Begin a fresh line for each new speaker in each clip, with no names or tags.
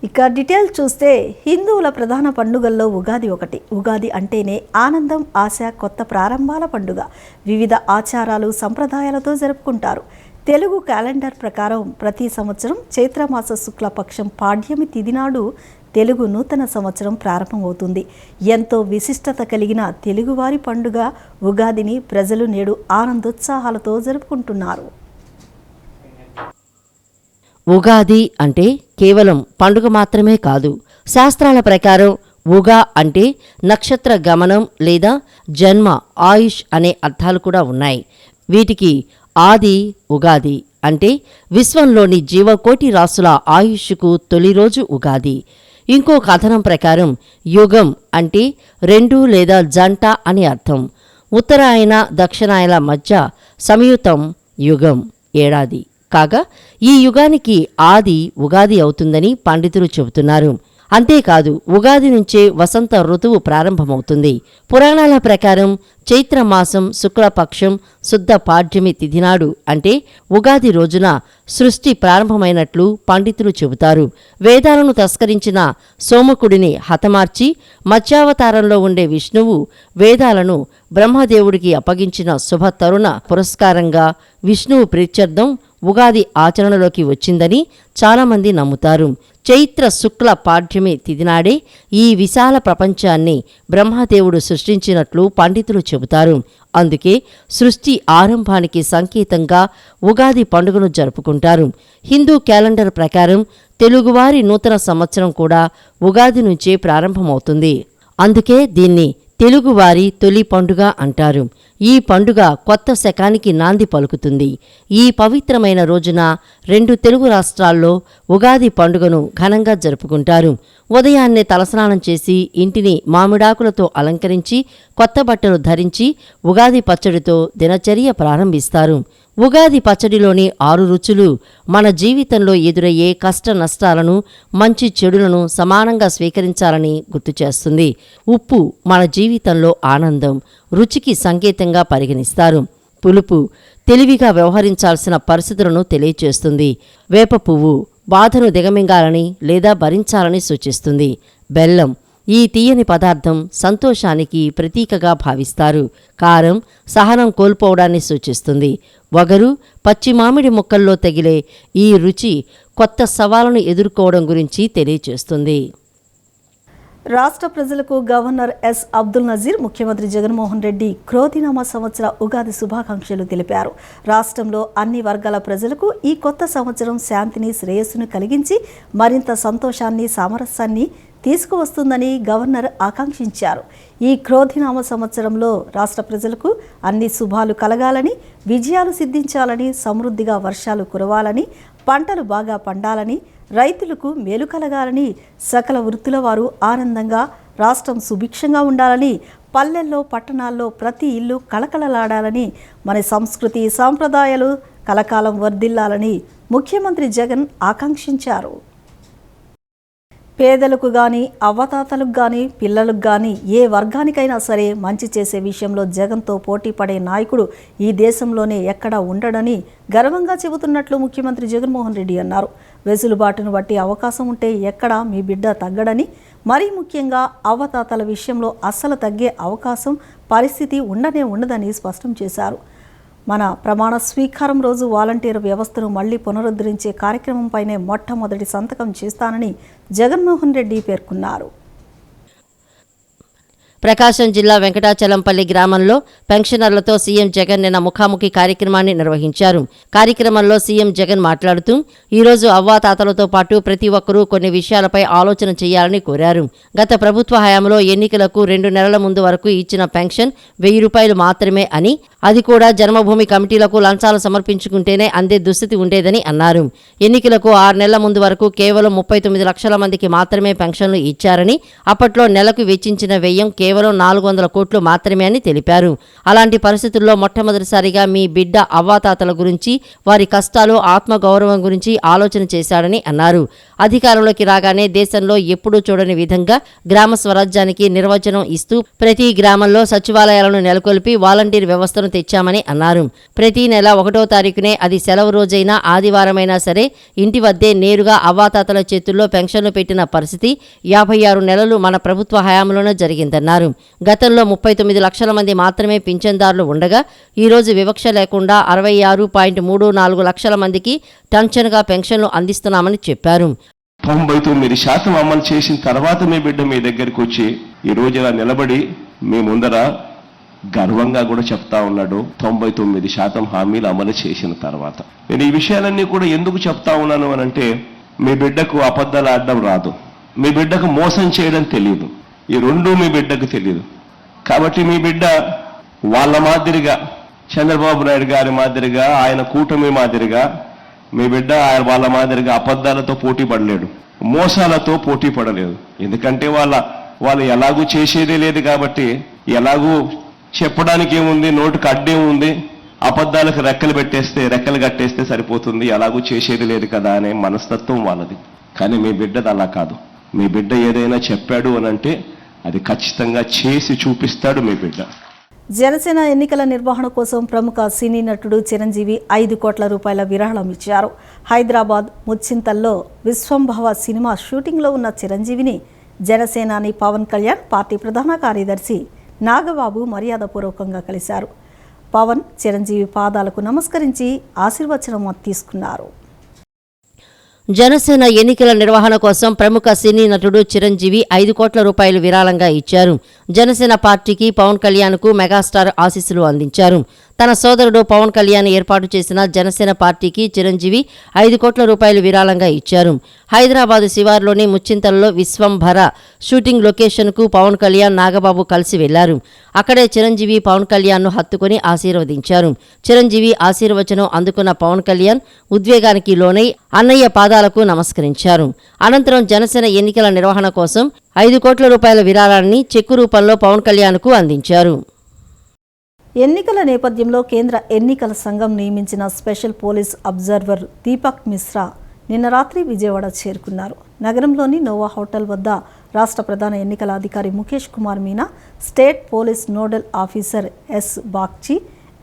ఇక డీటెయిల్ చూస్తే హిందువుల ప్రధాన పండుగల్లో ఉగాది ఒకటి. ఉగాది అంటేనే ఆనందం, ఆశ, కొత్త ప్రారంభాల పండుగ. వివిధ ఆచారాలు, సంప్రదాయాలతో జరుపుకుంటారు. తెలుగు క్యాలెండర్ ప్రకారం ప్రతి సంవత్సరం చైత్రమాస శుక్లపక్షం పాడ్యమి తిథి నాడు తెలుగు నూతన సంవత్సరం ప్రారంభమవుతుంది. ఎంతో విశిష్టత కలిగిన తెలుగువారి పండుగ ఉగాదిని ప్రజలు నేడు ఆనందోత్సాహాలతో జరుపుకుంటున్నారు.
ఉగాది అంటే కేవలం పండుగ మాత్రమే కాదు. శాస్త్రాల ప్రకారం ఉగా అంటే నక్షత్ర గమనం లేదా జన్మ, ఆయుష్ అనే అర్థాలు కూడా ఉన్నాయి. వీటికి ఆది ఉగాది అంటే విశ్వంలోని జీవకోటి రాసుల ఆయుష్కు తొలి రోజు ఉగాది. ఇంకో కథనం ప్రకారం యుగం అంటే రెండు లేదా జంట అని అర్థం. ఉత్తరాయణ దక్షిణాయన మధ్య సంయుతం యుగం, ఏడాది. కాగా ఈ యుగానికి ఆది ఉగాది అవుతుందని పండితులు చెబుతున్నారు. అంతేకాదు ఉగాది నుంచే వసంత ఋతువు ప్రారంభమవుతుంది. పురాణాల ప్రకారం చైత్రమాసం శుక్లపక్షం శుద్ధ పాడ్యమి తిథినాడు అంటే ఉగాది రోజున సృష్టి ప్రారంభమైనట్లు పండితులు చెబుతారు. వేదాలను తస్కరించిన సోమకుడిని హతమార్చి మత్స్యావతారంలో ఉండే విష్ణువు వేదాలను బ్రహ్మదేవుడికి అప్పగించిన శుభ తరుణ పురస్కారంగా విష్ణువు ప్రీత్యర్థం ఉగాది ఆచరణలోకి వచ్చిందని చాలామంది నమ్ముతారు. చైత్ర శుక్ల పాడ్యమి తిథినాడే ఈ విశాల ప్రపంచాన్ని బ్రహ్మదేవుడు సృష్టించినట్లు పండితులు చెబుతారు. అందుకే సృష్టి ఆరంభానికి సంకేతంగా ఉగాది పండుగను జరుపుకుంటారు. హిందూ క్యాలెండర్ ప్రకారం తెలుగువారి నూతన సంవత్సరం కూడా ఉగాది నుంచే ప్రారంభమవుతుంది. అందుకే దీన్ని తెలుగువారి తొలి పండుగ అంటారు. ఈ పండుగ కొత్త శకానికి నాంది పలుకుతుంది. ఈ పవిత్రమైన రోజున రెండు తెలుగు రాష్ట్రాల్లో ఉగాది పండుగను ఘనంగా జరుపుకుంటారు. ఉదయాన్నే తలస్నానం చేసి ఇంటిని మామిడాకులతో అలంకరించి కొత్త బట్టలు ధరించి ఉగాది పచ్చడితో దినచర్య ప్రారంభిస్తారు. ఉగాది పచ్చడిలోని 6 రుచులు మన జీవితంలో ఎదురయ్యే కష్ట నష్టాలను, మంచి చెడులను సమానంగా స్వీకరించాలని గుర్తు చేస్తుంది. ఉప్పు మన జీవితంలో ఆనందం, రుచికి సంకేతంగా పరిగణిస్తారు. పులుపు తెలివిగా వ్యవహరించాల్సిన పరిస్థితులను తెలియచేస్తుంది. వేప పువ్వు బాధను దిగమింగాలని లేదా భరించాలని సూచిస్తుంది. బెల్లం ఈ తీయని పదార్థం సంతోషానికి ప్రతీకగా భావిస్తారు. కారం సహనం కోల్పోవడాన్ని సూచిస్తుంది. వగరు పచ్చి మామిడి ముక్కల్లో తగిలే ఈ రుచి కొత్త సవాలును ఎదుర్కోవడం గురించి తెలియచేస్తుంది.
రాష్ట్ర ప్రజలకు గవర్నర్ ఎస్ అబ్దుల్ నజీర్, ముఖ్యమంత్రి జగన్మోహన్ రెడ్డి క్రోధినామ సంవత్సర ఉగాది శుభాకాంక్షలు తెలిపారు. రాష్ట్రంలో అన్ని వర్గాల ప్రజలకు ఈ కొత్త సంవత్సరం శాంతిని, శ్రేయస్సును కలిగించి మరింత సంతోషాన్ని, సామరస్యాన్ని తీసుకువస్తుందని గవర్నర్ ఆకాంక్షించారు. ఈ క్రోధినామ సంవత్సరంలో రాష్ట్ర ప్రజలకు అన్ని శుభాలు కలగాలని, విజయాలు సిద్ధించాలని, సమృద్ధిగా వర్షాలు కురవాలని, పంటలు బాగా పండాలని, రైతులకు మేలు కలగాలని, సకల వృత్తుల వారు ఆనందంగా, రాష్ట్రం సుభిక్షంగా ఉండాలని, పల్లెల్లో పట్టణాల్లో ప్రతి ఇల్లు కళకళలాడాలని, మన సంస్కృతి సాంప్రదాయాలు కలకాలం వర్ధిల్లాలని ముఖ్యమంత్రి జగన్ ఆకాంక్షించారు. పేదలకు కానీ, అవ్వతాతలకు కానీ, పిల్లలకు కానీ, ఏ వర్గానికైనా సరే మంచి చేసే విషయంలో జగన్తో పోటీ పడే నాయకుడు ఈ దేశంలోనే ఎక్కడా ఉండడని గర్వంగా చెబుతున్నట్లు ముఖ్యమంత్రి జగన్మోహన్ రెడ్డి అన్నారు. వెసులుబాటును బట్టి అవకాశం ఉంటే ఎక్కడా మీ బిడ్డ తగ్గడని, మరీ ముఖ్యంగా అవ్వతాతల విషయంలో అస్సలు తగ్గే అవకాశం, పరిస్థితి ఉండదని స్పష్టం చేశారు. మన ప్రమాణ స్వీకారం రోజు వాలంటీర్ వ్యవస్థను మళ్లీ పునరుద్ధరించే కార్యక్రమంపైనే మొట్టమొదటి సంతకం చేస్తానని జగన్మోహన్ రెడ్డి పేర్కొన్నారు.
ప్రకాశం జిల్లా వెంకటాచలంపల్లి గ్రామంలో పెన్షనర్లతో సీఎం జగన్ నిన్న ముఖాముఖి కార్యక్రమాన్ని నిర్వహించారు. కార్యక్రమంలో సీఎం జగన్ మాట్లాడుతూ ఈరోజు అవ్వాతాతలతో పాటు ప్రతి ఒక్కరూ కొన్ని విషయాలపై ఆలోచన చేయాలని కోరారు. గత ప్రభుత్వ హయాంలో ఎన్నికలకు 2 నెలల ముందు వరకు ఇచ్చిన పెన్షన్ 1000 రూపాయలు మాత్రమే అని, అది కూడా జన్మభూమి కమిటీలకు లంచాలు సమర్పించుకుంటేనే అందే దుస్థితి ఉండేదని అన్నారు. ఎన్నికలకు 6 నెలల ముందు వరకు కేవలం 39 లక్షల మందికి మాత్రమే పెన్షన్లు ఇచ్చారని, అప్పట్లో నెలకు వెచ్చించిన వ్యయం కేవలం కేవలం 400 కోట్లు మాత్రమే అని తెలిపారు. అలాంటి పరిస్థితుల్లో మొట్టమొదటిసారిగా మీ బిడ్డ అవ్వాతాతల గురించి, వారి కష్టాలు, ఆత్మగౌరవం గురించి ఆలోచన చేశాడని అన్నారు. అధికారంలోకి రాగానే దేశంలో ఎప్పుడూ చూడని విధంగా గ్రామ స్వరాజ్యానికి నిర్వచనం ఇస్తూ ప్రతి గ్రామంలో సచివాలయాలను నెలకొల్పి వాలంటీర్ వ్యవస్థను తెచ్చామని అన్నారు. ప్రతి నెల 1వ తారీఖునే, అది సెలవు రోజైనా ఆదివారమైనా సరే, ఇంటి వద్దే నేరుగా అవ్వాతాతల చేతుల్లో పెన్షన్లు పెట్టిన పరిస్థితి 56 నెలలు మన ప్రభుత్వ హయాంలోనే జరిగిందన్నారు. గతంలో 39 లక్షల మంది మాత్రమే పింఛన్దారులు ఉండగా ఈరోజు వివక్ష లేకుండా 66.34 లక్షల మందికి టెన్షన్గా పెన్షన్లు అందిస్తున్నామని చెప్పారు.
99% అమలు చేసిన తర్వాత మీ బిడ్డ మీ దగ్గరికి వచ్చి ఈ రోజు ఇలా నిలబడి మీ ముందర గర్వంగా కూడా చెప్తా ఉన్నాడు. 99% హామీలు అమలు చేసిన తర్వాత. నేను ఈ విషయాలన్నీ కూడా ఎందుకు చెప్తా ఉన్నాను అనంటే, మీ బిడ్డకు అబద్ధాలు ఆడడం రాదు, మీ బిడ్డకు మోసం చేయడం తెలియదు. ఈ రెండూ మీ బిడ్డకు తెలియదు. కాబట్టి మీ బిడ్డ వాళ్ళ మాదిరిగా, చంద్రబాబు నాయుడు గారి మాదిరిగా, ఆయన కూటమి మాదిరిగా మీ బిడ్డ వాళ్ళ మాదిరిగా అబద్ధాలతో పోటీ పడలేడు, మోసాలతో పోటీ పడలేదు. ఎందుకంటే వాళ్ళు ఎలాగూ చేసేదే లేదు కాబట్టి, ఎలాగూ చెప్పడానికి ఏముంది, నోటికి అడ్డేముంది, అబద్ధాలకు రెక్కలు కట్టేస్తే సరిపోతుంది, ఎలాగూ చేసేది లేదు కదా అనే మనస్తత్వం వాళ్ళది. కానీ మీ బిడ్డది అలా కాదు. మీ బిడ్డ ఏదైనా చెప్పాడు అనంటే అది ఖచ్చితంగా చేసి చూపిస్తాడు మీ బిడ్డ.
జనసేన ఎన్నికల నిర్వహణ కోసం ప్రముఖ సినీ నటుడు చిరంజీవి 5 కోట్ల రూపాయల విరాళం ఇచ్చారు. హైదరాబాద్ ముచ్చింతల్లో విశ్వంభవ సినిమా షూటింగ్లో ఉన్న చిరంజీవిని జనసేనాని పవన్ కళ్యాణ్, పార్టీ ప్రధాన కార్యదర్శి నాగబాబు మర్యాదపూర్వకంగా కలిశారు. పవన్ చిరంజీవి పాదాలకు నమస్కరించి ఆశీర్వచనం తీసుకున్నారు.
జనసేన ఎన్నికల నిర్వహణ కోసం ప్రముఖ సినీ నటుడు చిరంజీవి 5 కోట్ల రూపాయలు విరాళంగా ఇచ్చారు. జనసేన పార్టీకి పవన్ కళ్యాణ్కు మెగాస్టార్ ఆశీస్సులు అందించారు. తన సోదరుడు పవన్ కళ్యాణ్ ఏర్పాటు చేసిన జనసేన పార్టీకి చిరంజీవి 5 కోట్ల రూపాయలు విరాళంగా ఇచ్చారు. హైదరాబాద్ శివార్లోని ముచ్చింతలలో విశ్వంభర షూటింగ్ లొకేషన్కు పవన్ కళ్యాణ్, నాగబాబు కలిసి వెళ్లారు. అక్కడే చిరంజీవి పవన్ కళ్యాణ్ను హత్తుకుని ఆశీర్వదించారు. చిరంజీవి ఆశీర్వచనం అందుకున్న పవన్ కళ్యాణ్ ఉద్వేగానికి లోనై అన్నయ్య పాదాలకు నమస్కరించారు. అనంతరం జనసేన ఎన్నికల నిర్వహణ కోసం 5 కోట్ల రూపాయల విరాళాన్ని చెక్కు రూపంలో పవన్ కళ్యాణ్కు అందించారు.
ఎన్నికల నేపథ్యంలో కేంద్ర ఎన్నికల సంఘం నియమించిన special police observer Deepak Mishra నిన్న రాత్రి విజయవాడ చేరుకున్నారు. నగరంలోని నోవా హోటల్ వద్ద రాష్ట్ర ప్రధాన ఎన్నికల అధికారి Mukesh Kumar Meena, state police nodal officer S Bagchi,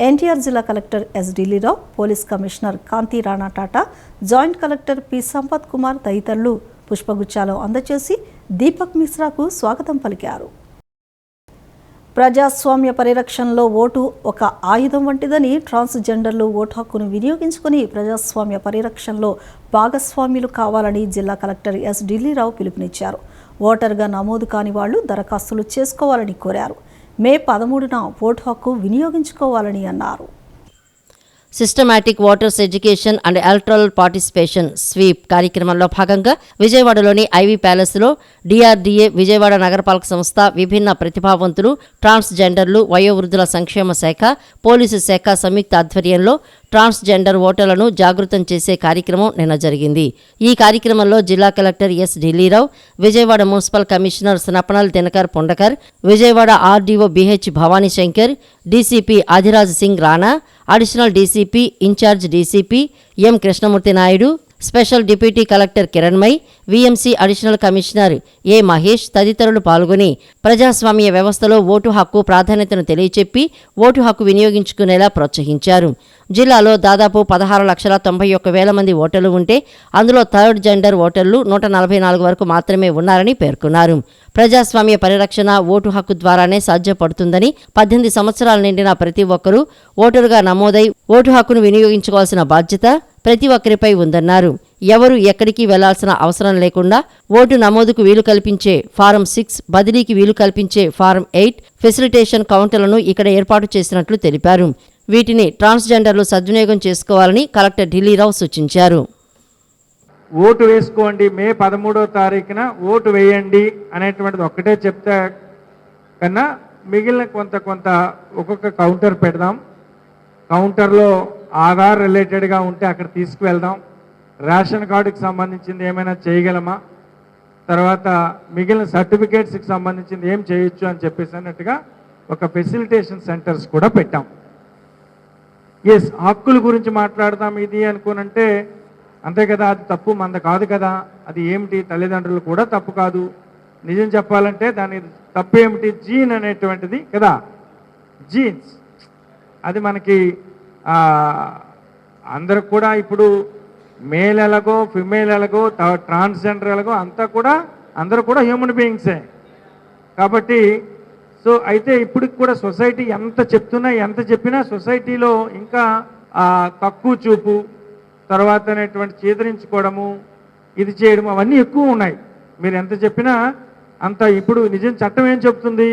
NTR జిల్లా collector S Dilli Rao, police commissioner Kanthi Rana Tata, joint collector P Sampath Kumar తదితరులు పుష్పగుచ్చాలు అందజేసి దీపక్ మిశ్రాకు స్వాగతం పలికారు. ప్రజాస్వామ్య పరిరక్షణలో ఓటు ఒక ఆయుధం వంటిదని, ట్రాన్స్జెండర్లు ఓటు హక్కును వినియోగించుకుని ప్రజాస్వామ్య పరిరక్షణలో భాగస్వామ్యులు కావాలని జిల్లా కలెక్టర్ ఎస్ ఢిల్లీరావు పిలుపునిచ్చారు. ఓటర్గా నమోదు కాని వాళ్లు దరఖాస్తులు చేసుకోవాలని కోరారు. మే 13న ఓటు హక్కు వినియోగించుకోవాలని అన్నారు.
Systematic voters education and electoral participation sweep కార్యక్రమంలో భాగంగా విజయవాడలోని ఐవీ ప్యాలెస్లో డిఆర్డీఏ, విజయవాడ నగరపాలక సంస్థ, విభిన్న ప్రతిభావంతులు, ట్రాన్స్జెండర్లు, వయోవృద్ధుల సంక్షేమ శాఖ, పోలీసు శాఖ సంయుక్త ఆధ్వర్యంలో ట్రాన్స్జెండర్ ఓటర్లను జాగృతం చేసే కార్యక్రమం నిన్న జరిగింది. ఈ కార్యక్రమంలో జిల్లా collector S Dilli Rao, Vijayawada municipal commissioner Swapnil Dinakar Pondkar, Vijayawada RDO BH Bhavani Shankar, DCP Adiraj Singh Rana, additional DCP, incharge DCP M Krishnamurthy Naidu, special deputy collector Kiranmayi, VMC additional commissioner A Mahesh తదితరులు పాల్గొని ప్రజాస్వామ్య వ్యవస్థలో ఓటు హక్కు ప్రాధాన్యతను తెలియచెప్పి ఓటు హక్కు వినియోగించుకునేలా ప్రోత్సహించారు. జిల్లాలో దాదాపు 16,91,000 మంది ఓటర్లు ఉంటే అందులో థర్డ్ జెండర్ ఓటర్లు 144 వరకు మాత్రమే ఉన్నారని పేర్కొన్నారు. ప్రజాస్వామ్య పరిరక్షణ ఓటు హక్కు ద్వారానే సాధ్యపడుతుందని, 18 సంవత్సరాలు నిండిన ప్రతి ఒక్కరూ ఓటరుగా నమోదై ఓటు హక్కును వినియోగించుకోవాల్సిన బాధ్యత ప్రతి ఒక్కరిపై ఉందన్నారు. ఎవరు ఎక్కడికి వెళ్లాల్సిన అవసరం లేకుండా ఓటు నమోదుకు వీలు కల్పించే ఫారం 6, బదిలీకి వీలు కల్పించే ఫారం 8 ఫెసిలిటేషన్ కౌంటర్లను ఇక్కడ ఏర్పాటు చేసినట్లు తెలిపారు. వీటిని ట్రాన్స్జెండర్లు సద్వినియోగం చేసుకోవాలని కలెక్టర్ ఢిల్లీరావు సూచించారు.
ఓటు వేసుకోండి, మే 13వ తారీఖున ఓటు వేయండి అనేటువంటిది ఒక్కటే చెప్తే కన్నా మిగిలిన కొంత ఒక్కొక్క కౌంటర్ పెడదాం. కౌంటర్లో ఆధార్ రిలేటెడ్గా ఉంటే అక్కడ తీసుకువెళ్దాం. రేషన్ కార్డుకి సంబంధించింది ఏమైనా చేయగలమా, తర్వాత మిగిలిన సర్టిఫికేట్స్కి సంబంధించింది ఏం చేయొచ్చు అని చెప్పేసి అన్నట్టుగా ఒక ఫెసిలిటేషన్ సెంటర్స్ కూడా పెట్టాం. ఎస్, హక్కుల గురించి మాట్లాడదాం ఇది అనుకోనంటే అంతే కదా, అది తప్పు మంద కాదు కదా, అది ఏమిటి, తల్లిదండ్రులు కూడా తప్పు కాదు. నిజం చెప్పాలంటే దాని తప్పు ఏమిటి, జీన్ అనేటువంటిది కదా, జీన్స్ అది మనకి అందరికి కూడా ఇప్పుడు మేల్ ఎలాగో ఫిమేల్ ఎలాగో ట్రాన్స్జెండర్ ఎలాగో అంతా కూడా అందరూ కూడా హ్యూమన్ బీయింగ్సే. కాబట్టి సో అయితే ఇప్పటికి కూడా సొసైటీ ఎంత చెప్పినా సొసైటీలో ఇంకా తక్కువ చూపు, తర్వాత అనేటువంటి చేదరించుకోవడము, ఇది చేయడం అవన్నీ ఎక్కువ ఉన్నాయి. మీరు ఎంత చెప్పినా అంత. ఇప్పుడు నిజం చట్టం ఏం చెప్తుంది,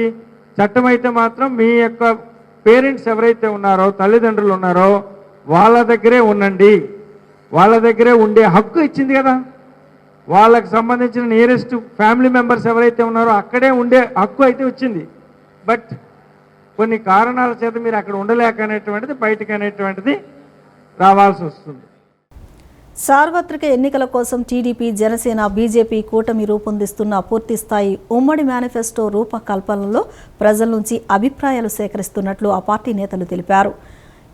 చట్టం అయితే మాత్రం మీ యొక్క పేరెంట్స్ ఎవరైతే ఉన్నారో, తల్లిదండ్రులు ఉన్నారో వాళ్ళ దగ్గరే ఉండండి, వాళ్ళ దగ్గరే ఉండే హక్కు ఇచ్చింది కదా. వాళ్ళకి సంబంధించిన నియరెస్ట్ ఫ్యామిలీ మెంబర్స్ ఎవరైతే ఉన్నారో అక్కడే ఉండే హక్కు అయితే వచ్చింది. బట్ కొన్ని కారణాల చేత మీరు అక్కడ ఉండలేక అనేటువంటిది బయటకు అనేటువంటిది రావాల్సి వస్తుంది.
సార్వత్రిక ఎన్నికల కోసం టీడీపీ, జనసేన, బీజేపీ కూటమి రూపొందిస్తున్న పూర్తిస్థాయి ఉమ్మడి మేనిఫెస్టో రూపకల్పనలో ప్రజల నుంచి అభిప్రాయాలు సేకరిస్తున్నట్లు ఆ పార్టీ నేతలు తెలిపారు.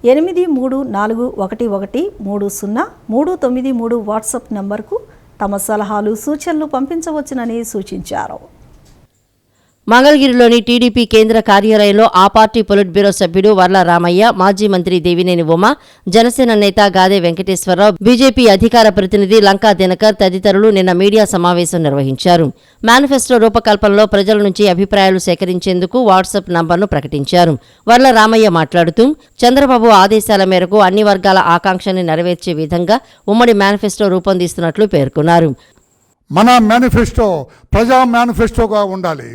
8341130393 వాట్సాప్ నంబర్కు తమ సలహాలు, సూచనలు పంపించవచ్చునని సూచించారు.
మంగళగిరిలోని టీడీపీ కేంద్ర కార్యాలయంలో ఆ పార్టీ పొలిట్ బ్యూరో సభ్యుడు వర్ల రామయ్య, మాజీ మంత్రి దేవినేని ఉమ, జనసేన నేత గాదే వెంకటేశ్వరరావు, బీజేపీ అధికార ప్రతినిధి లంకా దినకర్ తదితరులు నిన్న మీడియా సమావేశం నిర్వహించారు. మేనిఫెస్టో రూపకల్పనలో ప్రజల నుంచి అభిప్రాయాలు సేకరించేందుకు వాట్సాప్ నంబర్ను ప్రకటించారు. వర్ల రామయ్య మాట్లాడుతూ చంద్రబాబు ఆదేశాల మేరకు అన్ని వర్గాల ఆకాంక్షని నెరవేర్చే విధంగా ఉమ్మడి మేనిఫెస్టో రూపొందిస్తున్నట్లు పేర్కొన్నారు.
మన మేనిఫెస్టో ప్రజా మేనిఫెస్టోగా ఉండాలి.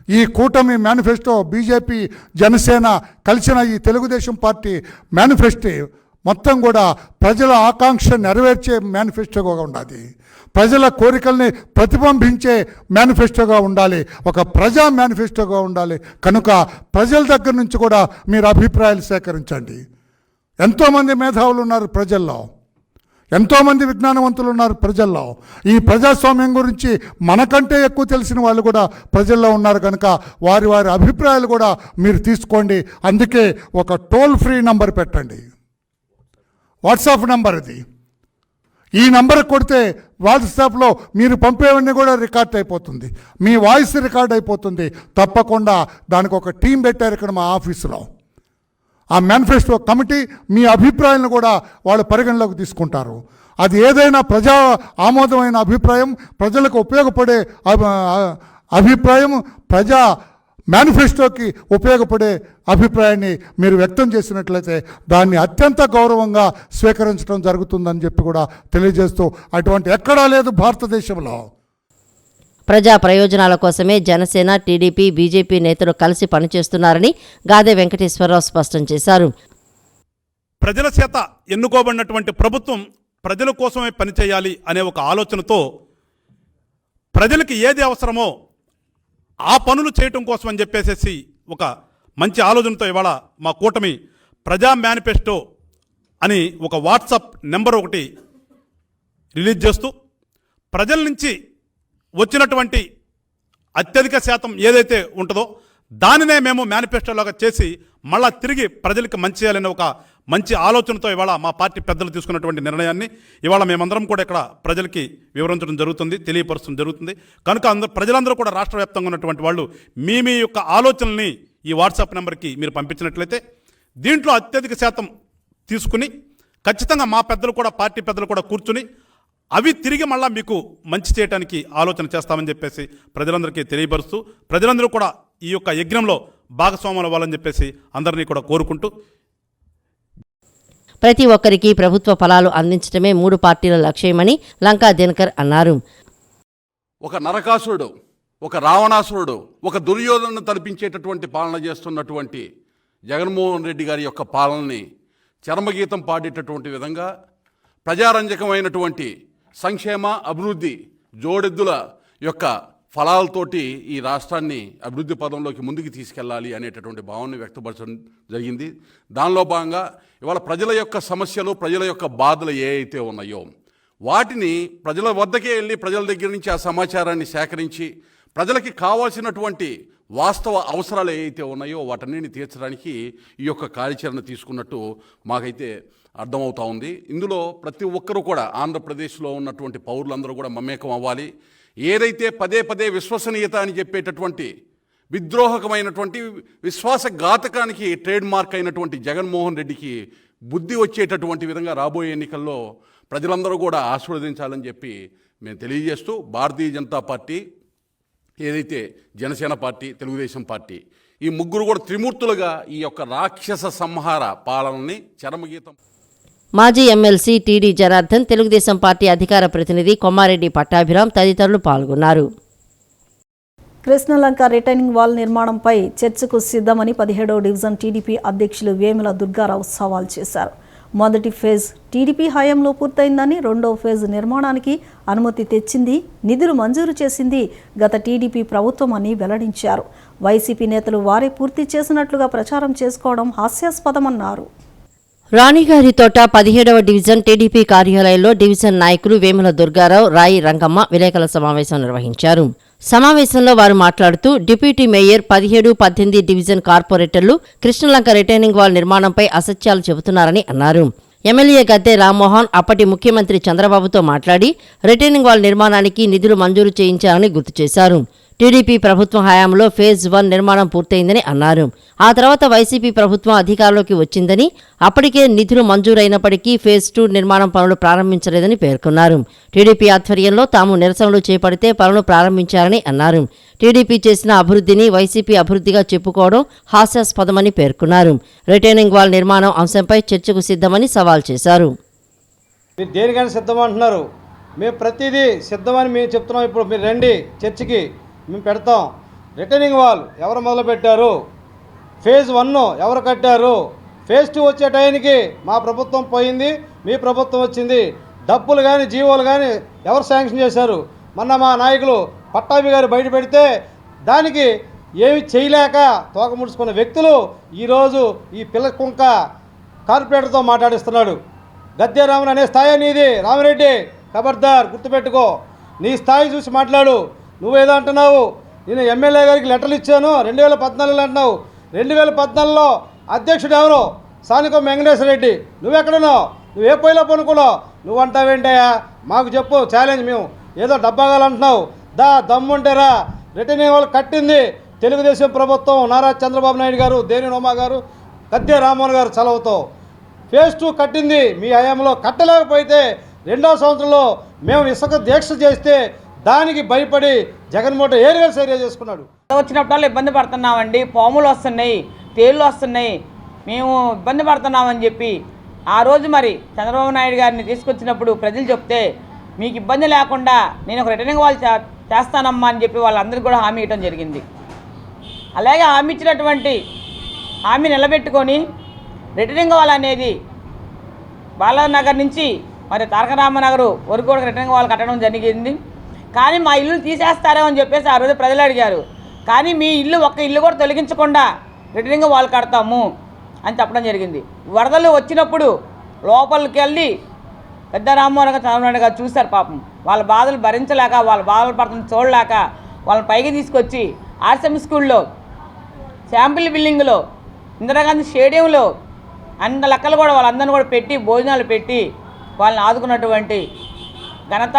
ఈ కూటమి మేనిఫెస్టో, బీజేపీ, జనసేన కలిసిన ఈ తెలుగుదేశం పార్టీ మేనిఫెస్టో మొత్తం కూడా ప్రజల ఆకాంక్ష నెరవేర్చే మేనిఫెస్టోగా ఉండాలి. ప్రజల కోరికల్ని ప్రతిబింబించే మేనిఫెస్టోగా ఉండాలి. ఒక ప్రజా మేనిఫెస్టోగా ఉండాలి. కనుక ప్రజల దగ్గర నుంచి కూడా మీరు అభిప్రాయాలు సేకరించండి. ఎంతోమంది మేధావులు ఉన్నారు ప్రజల్లో, ఎంతోమంది విజ్ఞానవంతులు ఉన్నారు ప్రజల్లో. ఈ ప్రజాస్వామ్యం గురించి మనకంటే ఎక్కువ తెలిసిన వాళ్ళు కూడా ప్రజల్లో ఉన్నారు. కనుక వారి వారి అభిప్రాయాలు కూడా మీరు తీసుకోండి. అందుకే ఒక టోల్ ఫ్రీ నంబర్ పెట్టండి, వాట్సాప్ నంబర్ ఇది. ఈ నంబర్ కొడితే వాట్సాప్లో మీరు పంపేవన్నీ కూడా రికార్డ్ అయిపోతుంది, మీ వాయిస్ రికార్డ్ అయిపోతుంది. తప్పకుండా దానికి ఒక టీం పెట్టారు ఇక్కడ మా ఆఫీసులో. ఆ మేనిఫెస్టో కమిటీ మీ అభిప్రాయాలను కూడా వాళ్ళు పరిగణలోకి తీసుకుంటారు. అది ఏదైనా ప్రజా ఆమోదమైన అభిప్రాయం, ప్రజలకు ఉపయోగపడే అభిప్రాయం, ప్రజా మేనిఫెస్టోకి ఉపయోగపడే అభిప్రాయాన్ని మీరు వ్యక్తం చేసినట్లయితే దాన్ని అత్యంత గౌరవంగా స్వీకరించడం జరుగుతుందని చెప్పి కూడా తెలియజేస్తూ, అటువంటి ఎక్కడా లేదు భారతదేశంలో.
ప్రజా ప్రయోజనాల కోసమే జనసేన, టీడీపీ, బీజేపీ నేతలు కలిసి పనిచేస్తున్నారని గాదే వెంకటేశ్వరరావు స్పష్టం చేశారు.
ప్రజల చేత ఎన్నుకోబడినటువంటి ప్రభుత్వం ప్రజల కోసమే పనిచేయాలి అనే ఒక ఆలోచనతో ప్రజలకి ఏది అవసరమో ఆ పనులు చేయటం కోసం అని చెప్పేసి ఒక మంచి ఆలోచనతో ఇవాళ మా కూటమి ప్రజా మేనిఫెస్టో అని ఒక వాట్సాప్ నెంబర్ ఒకటి రిలీజ్ చేస్తూ ప్రజల నుంచి వచ్చినటువంటి అత్యధిక శాతం ఏదైతే ఉంటుందో దానినే మేము మేనిఫెస్టోలాగా చేసి మళ్ళా తిరిగి ప్రజలకు మంచి చేయాలనే ఒక మంచి ఆలోచనతో ఇవాళ మా పార్టీ పెద్దలు తీసుకున్నటువంటి నిర్ణయాన్ని ఇవాళ మేమందరం కూడా ఇక్కడ ప్రజలకి వివరించడం జరుగుతుంది, తెలియపరచడం జరుగుతుంది. కనుక ప్రజలందరూ కూడా రాష్ట్ర వ్యాప్తంగా ఉన్నటువంటి వాళ్ళు మీ యొక్క ఆలోచనల్ని ఈ వాట్సాప్ నెంబర్కి మీరు పంపించినట్లయితే దీంట్లో అత్యధిక శాతం తీసుకుని ఖచ్చితంగా మా పెద్దలు కూడా, పార్టీ పెద్దలు కూడా కూర్చుని అవి తిరిగి మళ్ళా మీకు మంచి చేయడానికి ఆలోచన చేస్తామని చెప్పేసి ప్రజలందరికీ తెలియపరుస్తూ, ప్రజలందరూ కూడా ఈ యొక్క యజ్ఞంలో భాగస్వాములు అవ్వాలని చెప్పేసి అందరినీ కూడా కోరుకుంటూ,
ప్రతి ఒక్కరికి ప్రభుత్వ ఫలాలు అందించడమే 3 పార్టీల లక్ష్యమని లంకా దినకర్ అన్నారు.
ఒక నరకాసురుడు, ఒక రావణాసురుడు, ఒక దుర్యోధనను తలపించేటటువంటి పాలన చేస్తున్నటువంటి జగన్మోహన్ రెడ్డి గారి యొక్క పాలనని చరమగీతం పాడేటటువంటి విధంగా ప్రజారంజకమైనటువంటి సంక్షేమ, అభివృద్ధి జోడెద్దుల యొక్క ఫలాలతోటి ఈ రాష్ట్రాన్ని అభివృద్ధి పదంలోకి ముందుకు తీసుకెళ్ళాలి అనేటటువంటి భావనని వ్యక్తపరచడం జరిగింది. దానిలో భాగంగా ఇవాళ ప్రజల యొక్క సమస్యలు, ప్రజల యొక్క బాధలు ఏ అయితే ఉన్నాయో వాటిని ప్రజల వద్దకే వెళ్ళి ప్రజల దగ్గర నుంచి ఆ సమాచారాన్ని సేకరించి ప్రజలకి కావాల్సినటువంటి వాస్తవ అవసరాలు ఏవైతే ఉన్నాయో వాటన్నిటిని తీర్చడానికి ఈ యొక్క కార్యాచరణ తీసుకున్నట్టు మాకైతే అర్థమవుతా ఉంది. ఇందులో ప్రతి ఒక్కరూ కూడా ఆంధ్రప్రదేశ్లో ఉన్నటువంటి పౌరులందరూ కూడా మమేకం అవ్వాలి. ఏదైతే పదే పదే విశ్వసనీయత అని చెప్పేటటువంటి విద్రోహకమైనటువంటి విశ్వాసఘాతకానికి ట్రేడ్ మార్క్ అయినటువంటి జగన్మోహన్ రెడ్డికి బుద్ధి వచ్చేటటువంటి విధంగా రాబోయే ఎన్నికల్లో ప్రజలందరూ కూడా ఆశీర్వదించాలని చెప్పి మేము తెలియజేస్తూ, భారతీయ జనతా పార్టీ, ఏదైతే జనసేన పార్టీ, తెలుగుదేశం పార్టీ, ఈ ముగ్గురు కూడా త్రిమూర్తులుగా ఈ యొక్క రాక్షస సంహార పాలనని చరమగీతం.
మాజీ MLC TD Janardhan, Telugu Desam party అధికార ప్రతినిధి కొమ్మారెడ్డి పట్టాభిరామ్ తదితరులు పాల్గొన్నారు.
కృష్ణలంక రిటైనింగ్ వాల్ నిర్మాణంపై చర్చకు సిద్ధమని 17వ డివిజన్ టీడీపీ అధ్యక్షులు వేముల దుర్గారావు సవాల్ చేశారు. మొదటి ఫేజ్ టీడీపీ హయాంలో పూర్తయిందని, రెండో ఫేజ్ నిర్మాణానికి అనుమతి తెచ్చింది, నిధులు మంజూరు చేసింది గత టీడీపీ ప్రభుత్వం అని వెల్లడించారు. వైసీపీ నేతలు వారే పూర్తి చేసినట్లుగా ప్రచారం చేసుకోవడం హాస్యాస్పదమన్నారు.
రాణిగారి తోట 17వ డివిజన్ టీడీపీ కార్యాలయంలో డివిజన్ నాయకులు వేముల దుర్గారావు, రాయి రంగమ్మ విలేకరుల సమావేశం నిర్వహించారు. సమావేశంలో వారు మాట్లాడుతూ డిప్యూటీ మేయర్, 17, 18 డివిజన్ కార్పొరేటర్లు కృష్ణలంక రిటైనింగ్ వాల్ నిర్మాణంపై అసత్యాలు చెబుతున్నారని అన్నారు. ఎమ్మెల్యే గద్దె రామ్మోహన్ అప్పటి ముఖ్యమంత్రి చంద్రబాబుతో మాట్లాడి రిటైనింగ్ వాల్ నిర్మాణానికి నిధులు మంజూరు చేయించారని గుర్తు చేశారు. టీడీపీ ప్రభుత్వం హయాంలో ఫేజ్ 1 నిర్మాణం పూర్తయిందని అన్నారు. ఆ తర్వాత వైసీపీ ప్రభుత్వం అధికారంలోకి వచ్చిందని, అప్పటికే నిధులు మంజూరైనప్పటికీ ఫేజ్ 2 నిర్మాణం పనులు ప్రారంభించలేదని పేర్కొన్నారు. టీడీపీ ఆధ్వర్యంలో తాము నిరసనలు చేపడితే పనులు ప్రారంభించారని అన్నారు. టీడీపీ చేసిన అభివృద్ధిని వైసీపీ అభివృద్ధిగా చెప్పుకోవడం హాస్యాస్పదమని పేర్కొన్నారు. రిటైనింగ్ వాల్ నిర్మాణం అంశంపై చర్చకు సిద్ధమని సవాల్ చేశారు.
మీరు దేనికైనా సిద్ధమంటున్నారు, మేము ప్రతిదీ సిద్ధమని మేము చెప్తున్నాం. ఇప్పుడు మీరు రండి చర్చికి, మేము పెడతాం. రిటైనింగ్ వాల్ ఎవరు మొదలుపెట్టారు, ఫేజ్ 1 ఎవరు కట్టారు, ఫేజ్ 2 వచ్చే టైంకి మా ప్రభుత్వం పోయింది, మీ ప్రభుత్వం వచ్చింది. డబ్బులు కానీ జీవోలు కానీ ఎవరు శాంక్షన్ చేశారు? మొన్న మా నాయకులు పట్టాభి గారు బయట పెడితే దానికి ఏమి చేయలేక తోక ముడుచుకున్న వ్యక్తులు ఈరోజు ఈ పిల్ల కుంక కార్పొరేటర్తో మాట్లాడిస్తున్నాడు. గద్దె రామన్ అనే స్థాయి నీది రామిరెడ్డి, ఖబర్దార్ గుర్తుపెట్టుకో. నీ స్థాయి చూసి మాట్లాడు. నువ్వేదో అంటున్నావు, నేను ఎమ్మెల్యే గారికి లెటర్లు ఇచ్చాను 2014 అంటున్నావు. 2014లో అధ్యక్షుడు ఎవరు? సానికో వెంకటేశ్వర రెడ్డి. నువ్వెక్కడున్నావు? నువ్వే పొయ్యిలో పనుకున్నావు? నువ్వు అంటావేంటయ్యా? మాకు చెప్పు, ఛాలెంజ్. మేము ఏదో డబ్బాగాలంటున్నావు, దమ్ముంటారా? రిటైనింగ్ వాల్ కట్టింది తెలుగుదేశం ప్రభుత్వం, నారా చంద్రబాబు నాయుడు గారు, దేని ఉమా గారు, గద్దె రామ్మోహన్ గారు చలవతో. ఫేజ్ 2 కట్టింది మీ హయాంలో. కట్టలేకపోతే 2వ సంవత్సరంలో మేము ఇసుక దీక్ష చేస్తే దానికి భయపడి జగన్మోహన్ ఏరియల్ సర్వే చేసుకున్నాడు.
వచ్చినప్పుడు ఇబ్బంది పడుతున్నామండి, పాములు వస్తున్నాయి, తేళ్ళు వస్తున్నాయి, మేము ఇబ్బంది పడుతున్నామని చెప్పి ఆ రోజు మరి చంద్రబాబు నాయుడు గారిని తీసుకొచ్చినప్పుడు ప్రజలు చెప్తే మీకు ఇబ్బంది లేకుండా నేను ఒక రిటర్నింగ్ వాల్ చేస్తానమ్మా అని చెప్పి వాళ్ళందరికీ కూడా హామీ ఇవ్వడం జరిగింది. అలాగే హామీ ఇచ్చినటువంటి హామీ నిలబెట్టుకొని రిటర్నింగ్ వాల్ అనేది బాలానగర్ నుంచి మరి తారక రామనగర్ వరకు కూడా రిటర్నింగ్ వాల్ కట్టడం జరిగింది. కానీ మా ఇల్లు తీసేస్తారో అని చెప్పేసి ఆ రోజు ప్రజలు అడిగారు. కానీ మీ ఇల్లు ఒక్క ఇల్లు కూడా తొలగించకుండా రిటర్నింగ్ వాల్ కడతాము అని చెప్పడం జరిగింది. వరదలు వచ్చినప్పుడు లోపలికి వెళ్ళి పెద్ద రామ్మోహన్ గారు, చంద్రబాబు నాయుడు గారు చూశారు. పాపం వాళ్ళ బాధలు భరించలేక, వాళ్ళ బాధలు పడుతున్న చూడలేక వాళ్ళని పైకి తీసుకొచ్చి ఆర్ఎస్ఎం స్కూల్లో, శాంపిల్ బిల్డింగ్లో, ఇందిరాగాంధీ స్టేడియంలో అన్ని లెక్కలు కూడా వాళ్ళందరినీ కూడా పెట్టి భోజనాలు పెట్టి వాళ్ళని ఆదుకున్నటువంటి ఘనత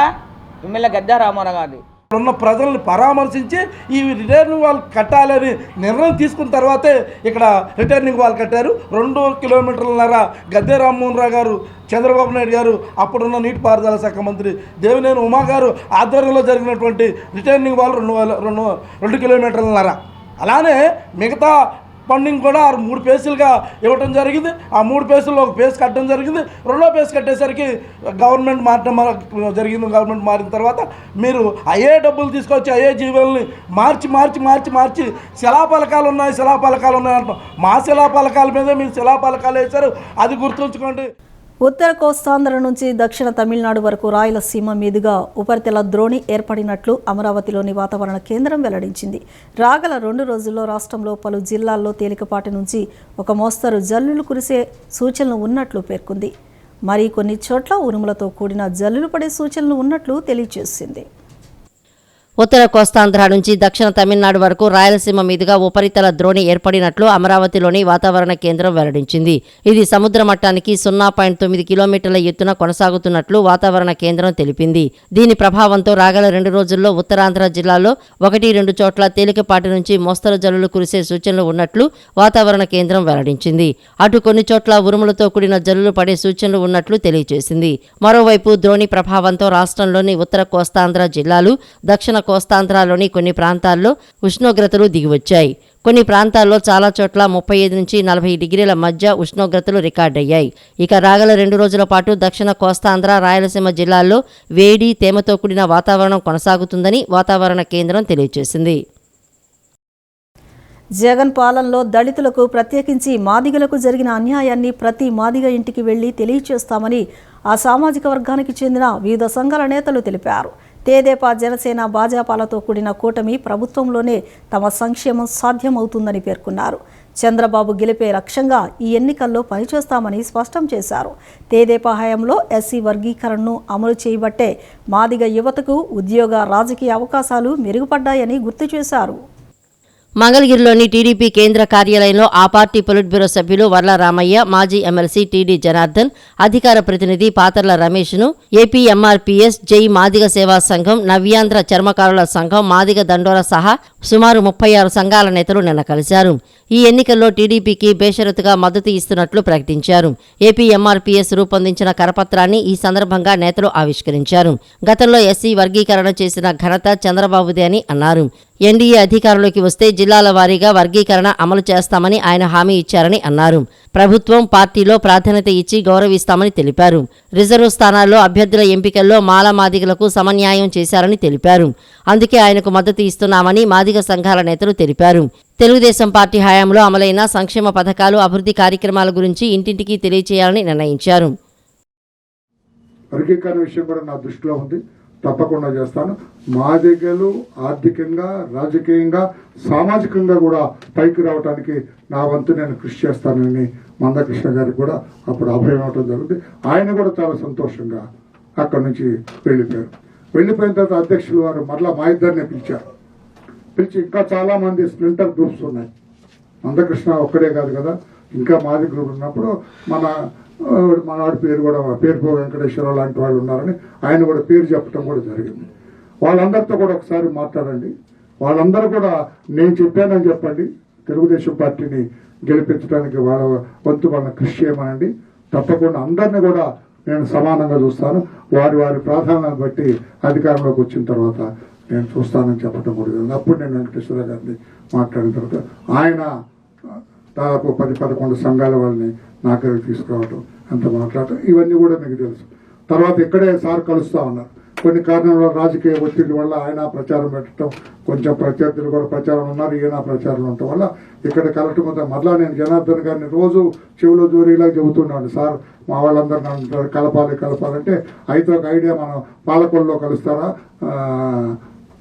ఎమ్మెల్యే గద్దె రామ్మోహన్ గారు.
ఉన్న ప్రజలను పరామర్శించి ఈ రిటైనింగ్ వాల్ కట్టాలని నిర్ణయం తీసుకున్న తర్వాతే ఇక్కడ రిటైనింగ్ వాల్ కట్టారు. 2 కిలోమీటర్లన్నర గద్దె రామ్మోహన్ రావు గారు, చంద్రబాబు నాయుడు గారు, అప్పుడున్న నీటిపారుదల శాఖ మంత్రి దేవినేని ఉమా గారు ఆధ్వర్యంలో జరిగినటువంటి రిటైనింగ్ వాల్ 2 కిలోమీటర్లన్నర. అలానే మిగతా ఫండింగ్ కూడా 3 ఫేసులుగా ఇవ్వడం జరిగింది. ఆ 3 ఫేసుల్లో ఒక ఫేస్ కట్టడం జరిగింది. 2వ ఫేస్ కట్టేసరికి గవర్నమెంట్ మారడం జరిగింది. గవర్నమెంట్ మారిన తర్వాత మీరు అయ్యే డబ్బులు తీసుకొచ్చి అయ్యే జీవుల్ని మార్చి శిలాపలకాలు ఉన్నాయి అంటాం. మా శిలాపలకాల మీద మీరు శిలాపలకాలు వేశారు, అది గుర్తుంచుకోండి.
ఉత్తర కోస్తాంధ్ర నుంచి దక్షిణ తమిళనాడు వరకు రాయలసీమ మీదుగా ఉపరితల ద్రోణి ఏర్పడినట్లు అమరావతిలోని వాతావరణ కేంద్రం వెల్లడించింది. రాగల 2 రోజుల్లో రాష్ట్రంలో పలు జిల్లాల్లో తేలికపాటి నుంచి ఒక మోస్తరు జల్లులు కురిసే సూచనలు ఉన్నట్లు పేర్కొంది. మరికొన్ని చోట్ల ఉరుములతో కూడిన జల్లులు పడే సూచనలు ఉన్నట్లు తెలియజేసింది.
ఉత్తర కోస్తాంధ్ర నుంచి దక్షిణ తమిళనాడు వరకు రాయలసీమ మీదుగా ఉపరితల ద్రోణి ఏర్పడినట్లు అమరావతిలోని వాతావరణ కేంద్రం వెల్లడించింది. ఇది సముద్ర మట్టానికి 0.9 కిలోమీటర్ల ఎత్తున కొనసాగుతున్నట్లు వాతావరణ కేంద్రం తెలిపింది. దీని ప్రభావంతో రాగల 2 రోజుల్లో ఉత్తరాంధ్ర జిల్లాల్లో 1-2 చోట్ల తేలికపాటి నుంచి మోస్తరు జల్లులు కురిసే సూచనలు ఉన్నట్లు వాతావరణ కేంద్రం వెల్లడించింది. అటు కొన్ని చోట్ల ఉరుములతో కూడిన జల్లులు పడే సూచనలు ఉన్నట్లు తెలియజేసింది. మరోవైపు ద్రోణి ప్రభావంతో రాష్ట్రంలోని ఉత్తర కోస్తాంధ్ర జిల్లాలు, దక్షిణ కోస్తాంధ్రలోని కొన్ని ప్రాంతాల్లో ఉష్ణోగ్రతలు దిగివచ్చాయి. కొన్ని ప్రాంతాల్లో చాలా చోట్ల 35 నుంచి 40 డిగ్రీల మధ్య ఉష్ణోగ్రతలు రికార్డయ్యాయి. ఇక రాగల 2 రోజుల పాటు దక్షిణ కోస్తాంధ్ర, రాయలసీమ జిల్లాల్లో వేడి, తేమతో కూడిన వాతావరణం కొనసాగుతుందని వాతావరణ కేంద్రం తెలియజేసింది.
జగన్ పాలనలో దళితులకు, ప్రత్యేకించి మాదిగలకు జరిగిన అన్యాయాన్ని ప్రతి మాదిగ ఇంటికి వెళ్లి తెలియజేస్తామని ఆ సామాజిక వర్గానికి చెందిన వివిధ సంఘాల నేతలు తెలిపారు. తెదేపా, జనసేన, భాజపాలతో కూడిన కూటమి ప్రభుత్వంలోనే తమ సంక్షేమం సాధ్యమవుతుందని పేర్కొన్నారు. చంద్రబాబు గెలిపే లక్ష్యంగా ఈ ఎన్నికల్లో పనిచేస్తామని స్పష్టం చేశారు. తెదేపా హయాంలో ఎస్సీ వర్గీకరణను అమలు చేయబట్టే మాదిగ యువతకు ఉద్యోగ, రాజకీయ అవకాశాలు మెరుగుపడ్డాయని గుర్తు చేశారు.
మంగళగిరిలోని టీడీపీ కేంద్ర కార్యాలయంలో ఆ పార్టీ పొలిట్ బ్యూరో సభ్యులు వర్ల రామయ్య, మాజీ ఎమ్మెల్సీ టీడీ జనార్దన్, అధికార ప్రతినిధి పాతర్ల రమేష్ను ఏపీ ఎంఆర్పీఎస్, జై మాదిగ సేవా సంఘం, నవ్యాంధ్ర చర్మకారుల సంఘం, మాదిగ దండోర సహా సుమారు 36 సంఘాల నేతలు నిన్న కలిశారు. ఈ ఎన్నికల్లో టీడీపీకి బేషరతుగా మద్దతు ఇస్తున్నట్లు ప్రకటించారు. ఏపీ ఎంఆర్పీఎస్ రూపొందించిన కరపత్రాన్ని ఈ సందర్భంగా నేతలు ఆవిష్కరించారు. గతంలో ఎస్సీ వర్గీకరణ చేసిన ఘనత చంద్రబాబుదే అని అన్నారు. ఎన్డీఏ అధికారంలోకి వస్తే జిల్లాల వారీగా వర్గీకరణ అమలు చేస్తామని ఆయన హామీ ఇచ్చారని అన్నారు. ప్రభుత్వం, పార్టీలో ప్రాధాన్యత ఇచ్చి గౌరవిస్తామని తెలిపారు. రిజర్వ్ స్థానాల్లో అభ్యర్థుల ఎంపికల్లో మాల మాదిగలకు సమన్యాయం చేశారని తెలిపారు. అందుకే ఆయనకు మద్దతు ఇస్తున్నామని మాదిగ సంఘాల నేతలు తెలిపారు. తెలుగుదేశం పార్టీ హయాంలో అమలైన సంక్షేమ పథకాలు, అభివృద్ధి కార్యక్రమాల గురించి ఇంటింటికి తెలియచేయాలని నిర్ణయించారు.
వర్గీకరణ విషయం కూడా నా దృష్టిలో ఉంది, తప్పకుండా చేస్తాను. మాదిగలు ఆర్థికంగా, రాజకీయంగా, సామాజికంగా కూడా పైకి రావడానికి నా వంతు నేను కృషి చేస్తానని మందకృష్ణ గారికి కూడా అప్పుడు అభయం అవడం జరుగుతుంది. ఆయన కూడా చాలా సంతోషంగా అక్కడి నుంచి వెళ్ళిపోయారు. వెళ్ళిపోయిన తర్వాత అధ్యక్షులు వారు మరలా మా ఇద్దరిని పిలిచి ఇంకా చాలా మంది స్ప్లింటర్ గ్రూప్స్ ఉన్నాయి, మందకృష్ణ ఒక్కడే కాదు కదా, ఇంకా మాది గ్రూప్ ఉన్నప్పుడు మనవాడి పేరు కూడా పేరుపో వెంకటేశ్వరరావు లాంటి వాళ్ళు ఉన్నారని ఆయన కూడా పేరు చెప్పడం కూడా జరిగింది. వాళ్ళందరితో కూడా ఒకసారి మాట్లాడండి, వాళ్ళందరూ కూడా నేను చెప్పానని చెప్పండి, తెలుగుదేశం పార్టీని గెలిపించడానికి వాళ్ళ వంతు వాళ్ళని కృషి చేయమనండి, తప్పకుండా అందరినీ కూడా నేను సమానంగా చూస్తాను, వారి వారి ప్రాధాన్యతను బట్టి అధికారంలోకి వచ్చిన తర్వాత నేను చూస్తానని చెప్పడం కూడా జరిగింది. అప్పుడు నేను వెంకటేశ్వర గారిని మాట్లాడిన తర్వాత ఆయన దాదాపు 10-11 సంఘాల వాళ్ళని నా దగ్గరికి తీసుకురావటం, అంత మాట్లాడటం, ఇవన్నీ కూడా మీకు తెలుసు. తర్వాత ఇక్కడే సార్ కలుస్తూ ఉన్నారు. కొన్ని కారణాల రాజకీయ ఒత్తిడి వల్ల ఆయన ప్రచారం పెట్టడం, కొంచెం ప్రత్యర్థులు కూడా ప్రచారం ఉన్నారు, ఈయన ప్రచారం ఉండటం వల్ల ఇక్కడ కలెక్టర్ మొత్తం మరలా నేను జనార్దన్ గారిని రోజు చెవిలో జోరీలా చెబుతున్నాను, సార్ మా వాళ్ళందరూ అంటారు కలపాలంటే అయితే ఒక ఐడియా, మనం పాలకొల్లో కలుస్తారా,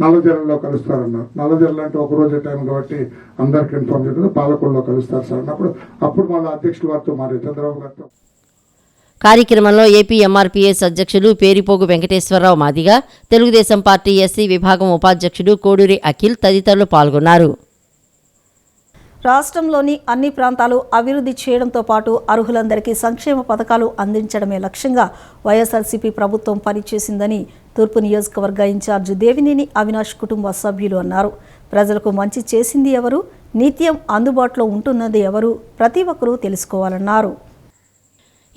నల్లజర్లలో కలుస్తారన్నారు. నల్లజర్ల అంటే ఒక రోజే టైం కాబట్టి అందరికి ఇన్ఫార్మ్ చేయలేదు, పాలకొల్లో కలుస్తారు సార్ అన్నప్పుడు అప్పుడు మళ్ళీ అధ్యక్షుల వారితో మరి చంద్రబాబు గారితో.
కార్యక్రమంలో ఏపీ ఎంఆర్పీఎస్ అధ్యక్షులు పేరిపోగు వెంకటేశ్వరరావు మాదిగ, తెలుగుదేశం పార్టీ ఎస్సీ విభాగం ఉపాధ్యక్షుడు కోడూరి అఖిల్ తదితరులు పాల్గొన్నారు.
రాష్ట్రంలోని అన్ని ప్రాంతాలు అభివృద్ధి చేయడంతో పాటు అర్హులందరికీ సంక్షేమ పథకాలు అందించడమే లక్ష్యంగా వైఎస్ఆర్సీపీ ప్రభుత్వం పనిచేసిందని తూర్పు నియోజకవర్గ ఇన్ఛార్జ్ దేవినేని అవినాష్ కుటుంబ సభ్యులు అన్నారు. ప్రజలకు మంచి చేసింది ఎవరు, నిత్యం అందుబాటులో ఉంటున్నది ఎవరు, ప్రతి ఒక్కరూ తెలుసుకోవాలన్నారు.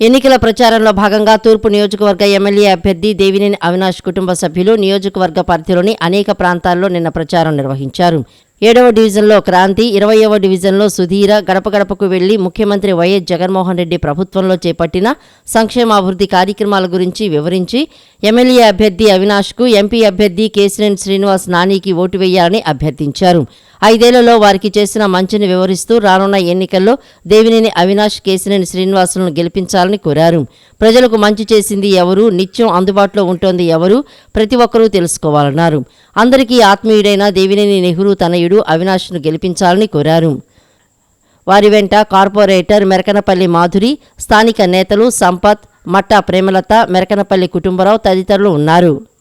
ఎన్నికల ప్రచారంలో భాగంగా తూర్పు నియోజకవర్గ ఎమ్మెల్యే అభ్యర్థి దేవినేని అవినాష్ కుటుంబ సభ్యులు నియోజకవర్గ పరిధిలోని అనేక ప్రాంతాల్లో నిన్న ప్రచారం నిర్వహించారు. 7వ డివిజన్లో క్రాంతి, 20వ డివిజన్లో సుధీర గడప గడపకు వెళ్లి ముఖ్యమంత్రి వైఎస్ జగన్మోహన్ రెడ్డి ప్రభుత్వంలో చేపట్టిన సంక్షేమాభివృద్ధి కార్యక్రమాల గురించి వివరించి ఎమ్మెల్యే అభ్యర్థి అవినాష్కు ఎంపీ అభ్యర్థి కేశినేని శ్రీనివాస్ నానికి ఓటు వేయాలని అభ్యర్థించారు. 5 ఏళ్లలో వారికి చేసిన మంచిని వివరిస్తూ రానున్న ఎన్నికల్లో దేవినేని అవినాష్, కేశినేని శ్రీనివాసులను గెలిపించాలని కోరారు. ప్రజలకు మంచి చేసింది ఎవరు, నిత్యం అందుబాటులో ఉంటోంది ఎవరు, ప్రతి ఒక్కరూ తెలుసుకోవాలన్నారు. అందరికీ ఆత్మీయుడైన దేవినేని నెహ్రూ తనయుడు అవినాష్ను గెలిపించాలని కోరారు. వారి వెంట కార్పొరేటర్ మెరకనపల్లి మాధురి, స్థానిక నేతలు సంపత్, మట్టా ప్రేమలత, మెరకనపల్లి కుటుంబరావు తదితరులు ఉన్నారు.